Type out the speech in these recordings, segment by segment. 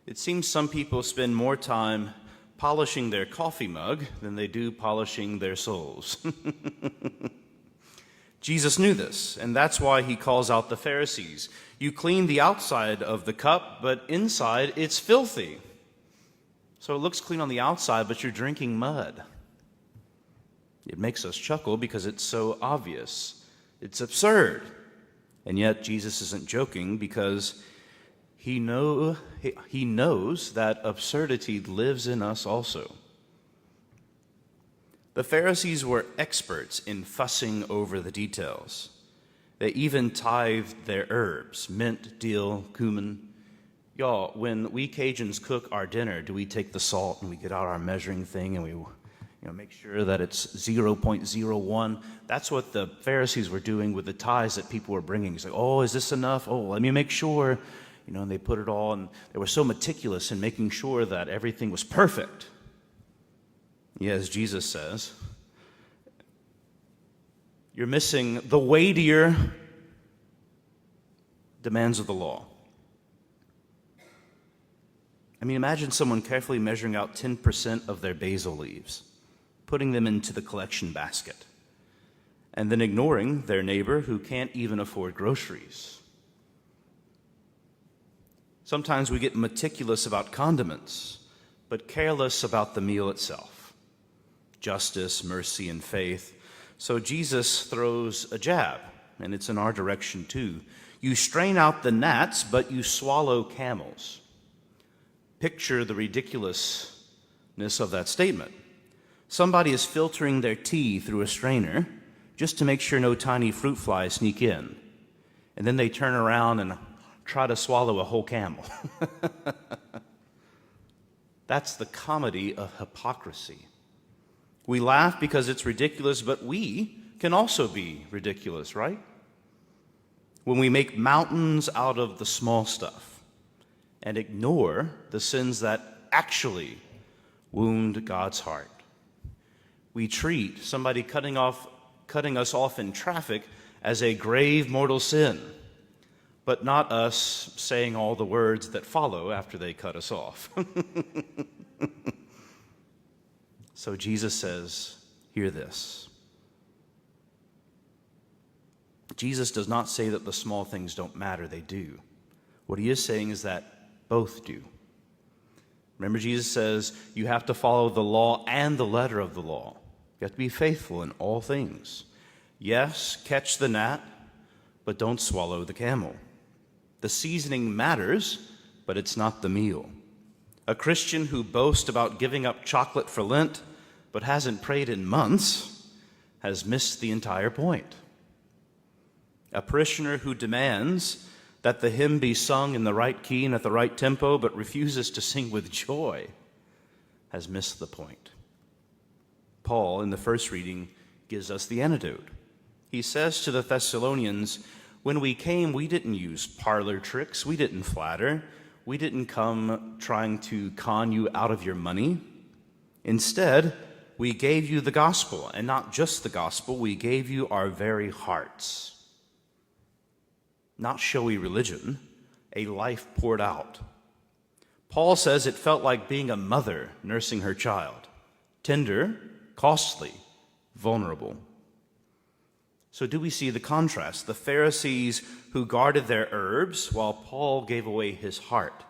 It seems some people spend more time polishing their coffee mug than they do polishing their souls. Jesus knew this, and that's why he calls out the Pharisees. You clean the outside of the cup, but inside it's filthy. So it looks clean on the outside, but you're drinking mud. It makes us chuckle because it's so obvious. It's absurd. And yet Jesus isn't joking because he knows that absurdity lives in us also. The Pharisees were experts in fussing over the details. They even tithed their herbs, mint, dill, cumin. Y'all, when we Cajuns cook our dinner, do we take the salt and we get out our measuring thing and we make sure that it's 0.01? That's what the Pharisees were doing with the tithes that people were bringing. It's like, oh, is this enough? Oh, let me make sure. And they put it all, and they were so meticulous in making sure that everything was perfect. Yeah, as Jesus says, you're missing the weightier demands of the law. I mean, imagine someone carefully measuring out 10% of their basil leaves, putting them into the collection basket, and then ignoring their neighbor who can't even afford groceries. Sometimes we get meticulous about condiments, but careless about the meal itself. Justice, mercy, and faith. So Jesus throws a jab, and it's in our direction too. You strain out the gnats, but you swallow camels. Picture the ridiculousness of that statement. Somebody is filtering their tea through a strainer just to make sure no tiny fruit flies sneak in. And then they turn around and try to swallow a whole camel. That's the comedy of hypocrisy. We laugh because it's ridiculous, but we can also be ridiculous, right? When we make mountains out of the small stuff and ignore the sins that actually wound God's heart. We treat somebody cutting us off in traffic as a grave mortal sin, but not us saying all the words that follow after they cut us off. So Jesus says, hear this. Jesus does not say that the small things don't matter, they do. What he is saying is that both do. Remember, Jesus says you have to follow the law and the letter of the law. You have to be faithful in all things. Yes, catch the gnat, but don't swallow the camel. The seasoning matters, but it's not the meal. A Christian who boasts about giving up chocolate for Lent, but hasn't prayed in months, has missed the entire point. A parishioner who demands that the hymn be sung in the right key and at the right tempo, but refuses to sing with joy, has missed the point. Paul, in the first reading, gives us the antidote. He says to the Thessalonians, when we came, we didn't use parlor tricks, we didn't flatter, we didn't come trying to con you out of your money. Instead, we gave you the gospel, and not just the gospel, we gave you our very hearts. Not showy religion, a life poured out. Paul says it felt like being a mother nursing her child. Tender, costly, vulnerable. So do we see the contrast? The Pharisees who guarded their herbs while Paul gave away his heart.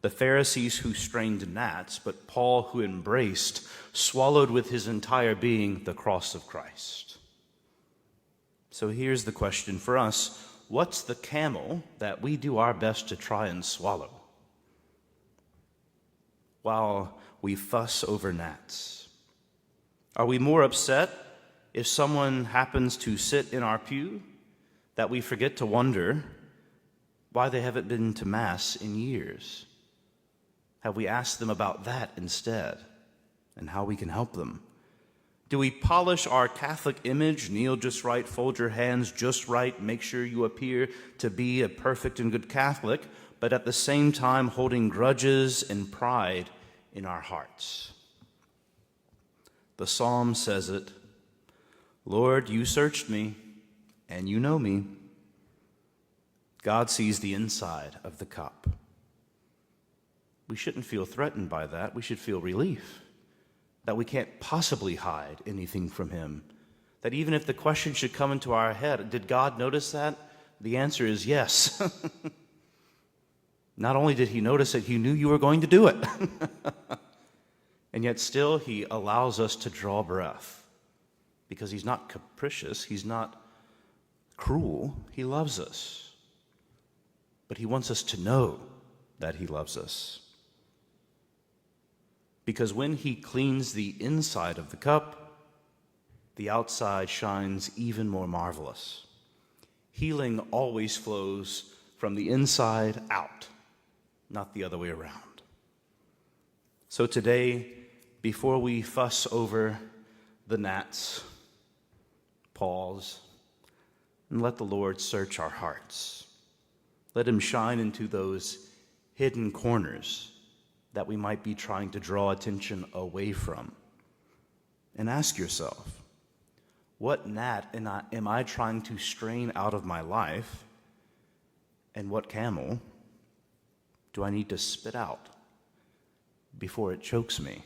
The Pharisees who strained gnats, but Paul who embraced, swallowed with his entire being the cross of Christ. So here's the question for us. What's the camel that we do our best to try and swallow while we fuss over gnats? Are we more upset if someone happens to sit in our pew that we forget to wonder why they haven't been to Mass in years? Have we asked them about that instead and how we can help them? Do we polish our Catholic image, kneel just right, fold your hands just right, make sure you appear to be a perfect and good Catholic, but at the same time holding grudges and pride in our hearts? The Psalm says it, Lord, you searched me, and you know me. God sees the inside of the cup. we shouldn't feel threatened by that. We should feel relief that we can't possibly hide anything from him. That even if the question should come into our head, did God notice that? The answer is yes. Not only did he notice it, he knew you were going to do it. And yet still he allows us to draw breath because he's not capricious, he's not cruel, he loves us. But he wants us to know that he loves us. Because when he cleans the inside of the cup, the outside shines even more marvelous. Healing always flows from the inside out, not the other way around. So today, before we fuss over the gnats, pause and let the Lord search our hearts. Let him shine into those hidden corners that we might be trying to draw attention away from. And ask yourself, what gnat am I trying to strain out of my life? And what camel do I need to spit out before it chokes me?